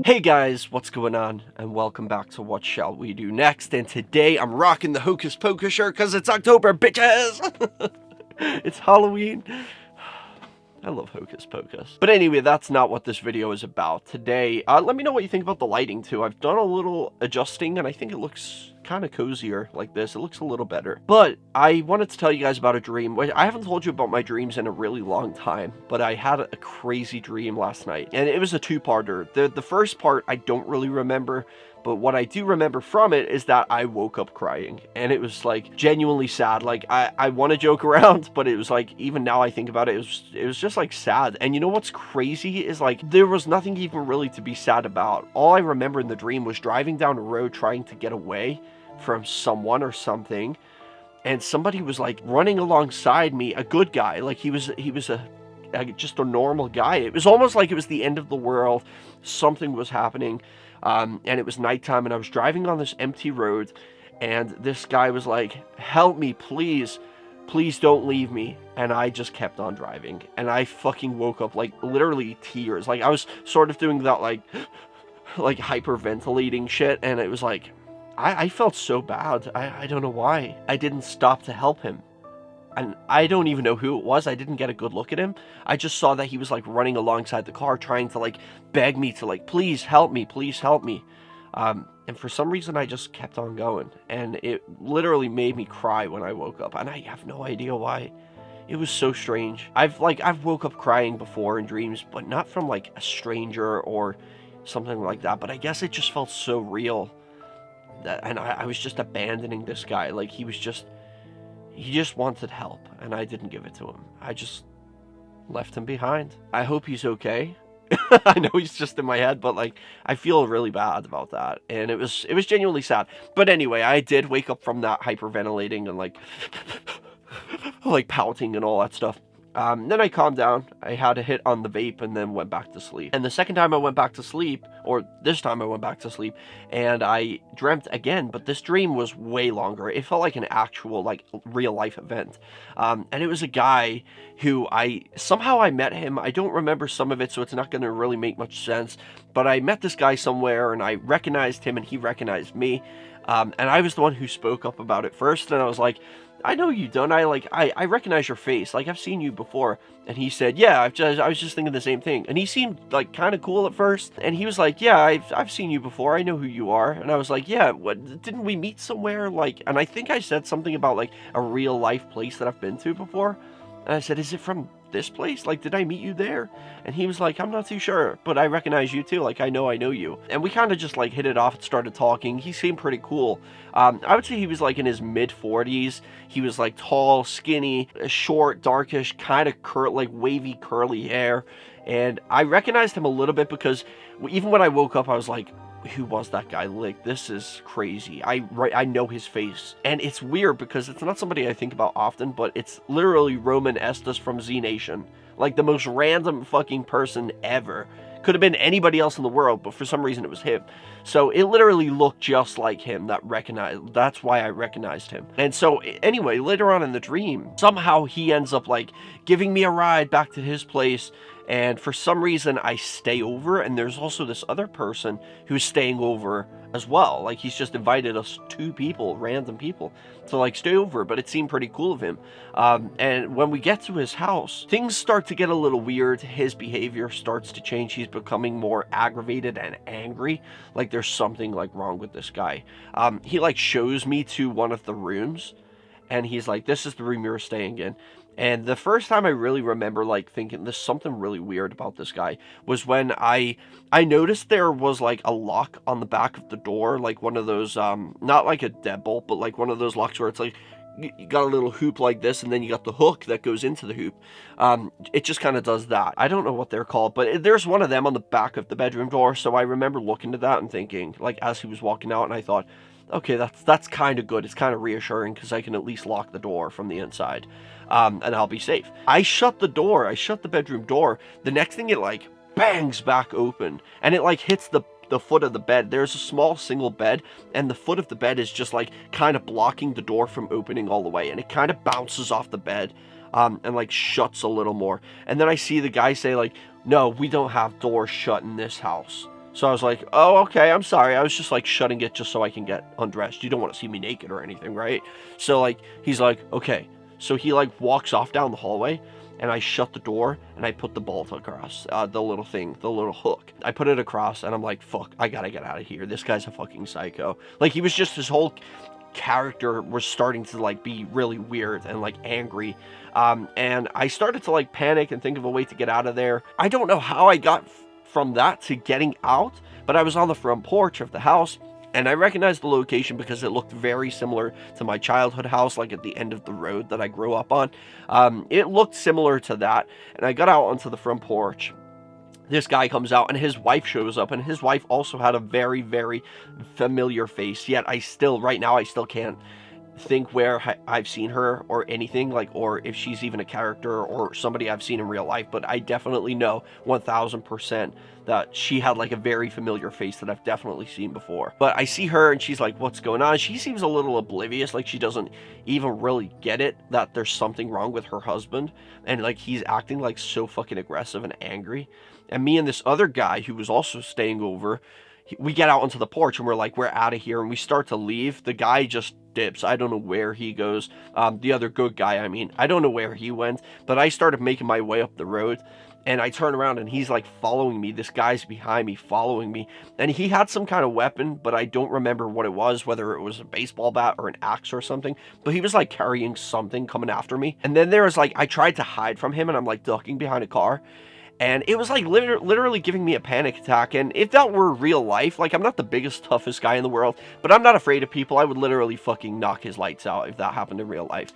Hey guys, what's going on? And welcome back to What Shall We Do Next. And today I'm rocking the Hocus Pocus shirt because it's October, bitches! It's Halloween. I love Hocus Pocus. But anyway, that's not what this video is about. Today, let me know what you think about the lighting too. I've done a little adjusting and I think it looks kind of cozier like this. It looks a little better. But I wanted to tell you guys about a dream. I haven't told you about my dreams in a really long time, but I had a crazy dream last night. And it was a two-parter. The first part I don't really remember, but what I do remember from it is that I woke up crying. And it was like genuinely sad. Like I want to joke around, but it was like, even now I think about it, it was just like sad. And you know what's crazy is like there was nothing even really to be sad about. All I remember in the dream was driving down a road trying to get away from someone or something, and somebody was like running alongside me, a good guy, like he was just a normal guy. It was almost like it was the end of the world. Something was happening, and it was nighttime, and I was driving on this empty road, and this guy was like, "Help me, please don't leave me." And I just kept on driving, and I fucking woke up like literally tears. Like I was sort of doing that like hyperventilating shit, and it was like I felt so bad. I don't know why. I didn't stop to help him. And I don't even know who it was. I didn't get a good look at him. I just saw that he was like running alongside the car trying to like beg me to like, please help me, please help me. And for some reason I just kept on going. And it literally made me cry when I woke up. And I have no idea why. It was so strange. I've woke up crying before in dreams, but not from like a stranger or something like that. But I guess it just felt so real. And I was just abandoning this guy. Like he just wanted help, and I didn't give it to him. I just left him behind. I hope he's okay. I know he's just in my head, but like I feel really bad about that, and it was genuinely sad. But anyway, I did wake up from that hyperventilating and like like pouting and all that stuff. Then I calmed down. I had a hit on the vape and then went back to sleep. And the second time I went back to sleep, or this time I went back to sleep, and I dreamt again, but this dream was way longer. It felt like an actual, like, real life event. And it was a guy who somehow I met him. I don't remember some of it, so it's not going to really make much sense. But I met this guy somewhere, and I recognized him, and he recognized me. And I was the one who spoke up about it first, and I was like, I know you don't. I recognize your face. Like, I've seen you before. And he said, yeah, I was just thinking the same thing. And he seemed like kind of cool at first. And he was like, yeah, I've seen you before. I know who you are. And I was like, yeah, what, didn't we meet somewhere? Like, and I think I said something about like a real life place that I've been to before. And I said, is it from this place? Like, did I meet you there? And he was like, I'm not too sure, but I recognize you too. Like, I know you. And we kind of just like hit it off and started talking. He seemed pretty cool. I would say he was like in his mid 40s. He was like tall, skinny, short, darkish, kind of like wavy, curly hair. And I recognized him a little bit because even when I woke up, I was like, who was that guy? Like, this is crazy. I know his face. And it's weird because it's not somebody I think about often, but it's literally Roman Estes from Z Nation. Like, the most random fucking person ever. Could have been anybody else in the world, but for some reason it was him. So it literally looked just like him. That's why I recognized him. And so anyway, later on in the dream, somehow he ends up like giving me a ride back to his place. And for some reason I stay over, and there's also this other person who's staying over as well. Like, he's just invited us two people, random people, to like stay over, but it seemed pretty cool of him. And when we get to his house, things start to get a little weird. His behavior starts to change. He's becoming more aggravated and angry. Like, there's something like wrong with this guy. He like shows me to one of the rooms, and he's like, this is the room you're staying in. And the first time I really remember like thinking there's something really weird about this guy was when I noticed there was like a lock on the back of the door, like one of those not like a deadbolt, but like one of those locks where it's like you got a little hoop like this, and then you got the hook that goes into the hoop. It just kind of does that. I don't know what they're called, but there's one of them on the back of the bedroom door. So I remember looking at that and thinking, like, as he was walking out, and I thought, okay, that's kind of good. It's kind of reassuring because I can at least lock the door from the inside, and I'll be safe. I shut the door. I shut the bedroom door. The next thing, it like bangs back open, and it like hits the foot of the bed. There's a small single bed, and the foot of the bed is just like kind of blocking the door from opening all the way, and it kind of bounces off the bed, and like shuts a little more. And then I see the guy say like, no, we don't have doors shut in this house. So I was like, oh, okay, I'm sorry. I was just like shutting it just so I can get undressed. You don't want to see me naked or anything, right? So like, he's like, okay. So he like walks off down the hallway, and I shut the door and I put the bolt across, the little thing, the little hook. I put it across and I'm like, fuck, I gotta get out of here. This guy's a fucking psycho. Like, he was just, his whole character was starting to like be really weird and like angry. And I started to like panic and think of a way to get out of there. I don't know how I got from that to getting out, but I was on the front porch of the house, and I recognized the location because it looked very similar to my childhood house, like at the end of the road that I grew up on. It looked similar to that, and I got out onto the front porch. This guy comes out, and his wife shows up, and his wife also had a very, very familiar face, yet right now I still can't think where I've seen her or anything, like, or if she's even a character or somebody I've seen in real life, but I definitely know 1000% that she had like a very familiar face that I've definitely seen before. But I see her and she's like, what's going on? She seems a little oblivious, like she doesn't even really get it that there's something wrong with her husband, and like he's acting like so fucking aggressive and angry. And me and this other guy who was also staying over, we get out onto the porch and we're like, we're out of here, and we start to leave. The guy just dips. I don't know where he goes. The other good guy, I mean, I don't know where he went, but I started making my way up the road, and I turn around and he's like following me. This guy's behind me, following me, and he had some kind of weapon, but I don't remember what it was, whether it was a baseball bat or an axe or something, but he was like carrying something coming after me. And then there was like, I tried to hide from him, and I'm like ducking behind a car, and it was like literally giving me a panic attack. And if that were real life, like, I'm not the biggest, toughest guy in the world, but I'm not afraid of people. I would literally fucking knock his lights out if that happened in real life.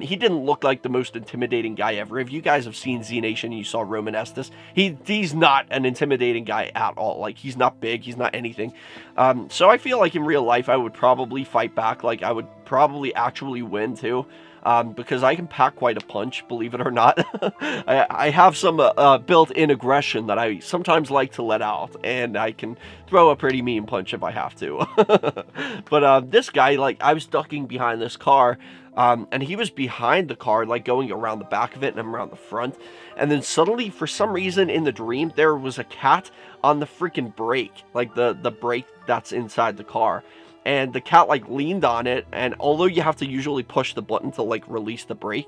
He didn't look like the most intimidating guy ever. If you guys have seen Z Nation and you saw Roman Estes, he's not an intimidating guy at all. Like, he's not big, he's not anything. So I feel like in real life, I would probably fight back. Like, I would probably actually win too. Because I can pack quite a punch, believe it or not. I have some built-in aggression that I sometimes like to let out, and I can throw a pretty mean punch if I have to. But this guy, like, I was ducking behind this car, and he was behind the car, like going around the back of it, and I'm around the front. And then suddenly, for some reason in the dream, there was a cat on the freaking brake, like the brake that's inside the car. And the cat like leaned on it, and although you have to usually push the button to like release the brake,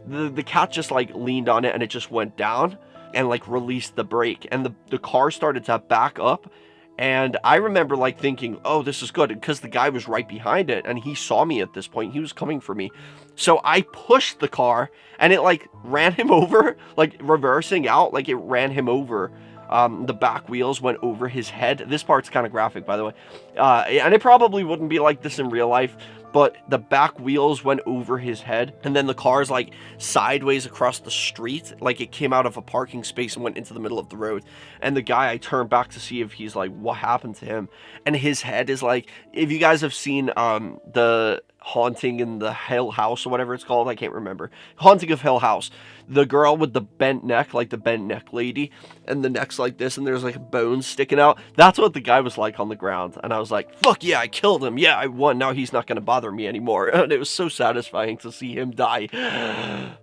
the cat just like leaned on it and it just went down and like released the brake, and the car started to back up. And I remember like thinking, oh, this is good, because the guy was right behind it and he saw me at this point. He was coming for me. So I pushed the car and it like ran him over, like reversing out, like it ran him over. The back wheels went over his head. This part's kind of graphic, by the way. And it probably wouldn't be like this in real life, but the back wheels went over his head, and then the car's like sideways across the street, like it came out of a parking space and went into the middle of the road. And the guy, I turned back to see if he's like, what happened to him? And his head is like, if you guys have seen the Haunting in the Hill House or whatever it's called, I can't remember. Haunting of Hill House. The girl with the bent neck, like the bent neck lady, and the neck's like this, and there's like bones sticking out. That's what the guy was like on the ground. And I was like, fuck yeah, I killed him. Yeah, I won. Now he's not gonna bother me anymore. And it was so satisfying to see him die.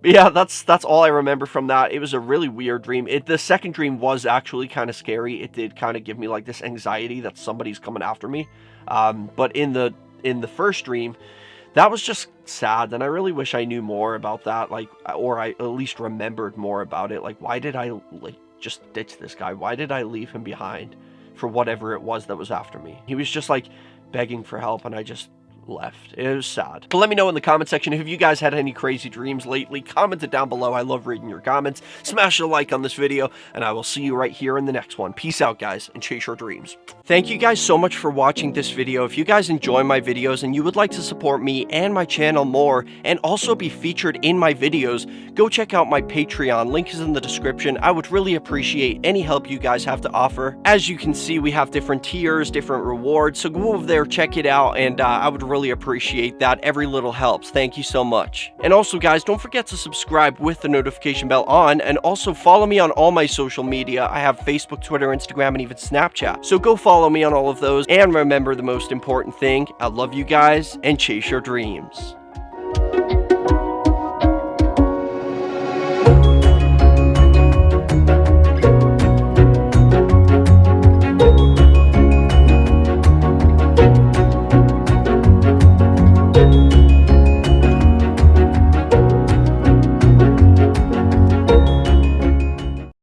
But yeah, that's all I remember from that. It was a really weird dream. The second dream was actually kind of scary. It did kind of give me like this anxiety that somebody's coming after me. But in the first dream, that was just sad, and I really wish I knew more about that, like, or I at least remembered more about it. Like, why did I like just ditch this guy? Why did I leave him behind for whatever it was that was after me? He was just like begging for help, and I just left. It was sad. But let me know in the comment section if you guys had any crazy dreams lately. Comment it down below. I love reading your comments. Smash a like on this video, and I will see you right here in the next one. Peace out, guys, and chase your dreams. Thank you guys so much for watching this video. If you guys enjoy my videos and you would like to support me and my channel more, and also be featured in my videos, go check out my Patreon. Link is in the description. I would really appreciate any help you guys have to offer. As you can see, we have different tiers, different rewards, so go over there, check it out, and I would really appreciate that. Every little helps. Thank you so much. And also, guys, don't forget to subscribe with the notification bell on, and also follow me on all my social media. I have Facebook, Twitter, Instagram, and even Snapchat. So go follow me on all of those, and remember the most important thing: I love you guys, and chase your dreams.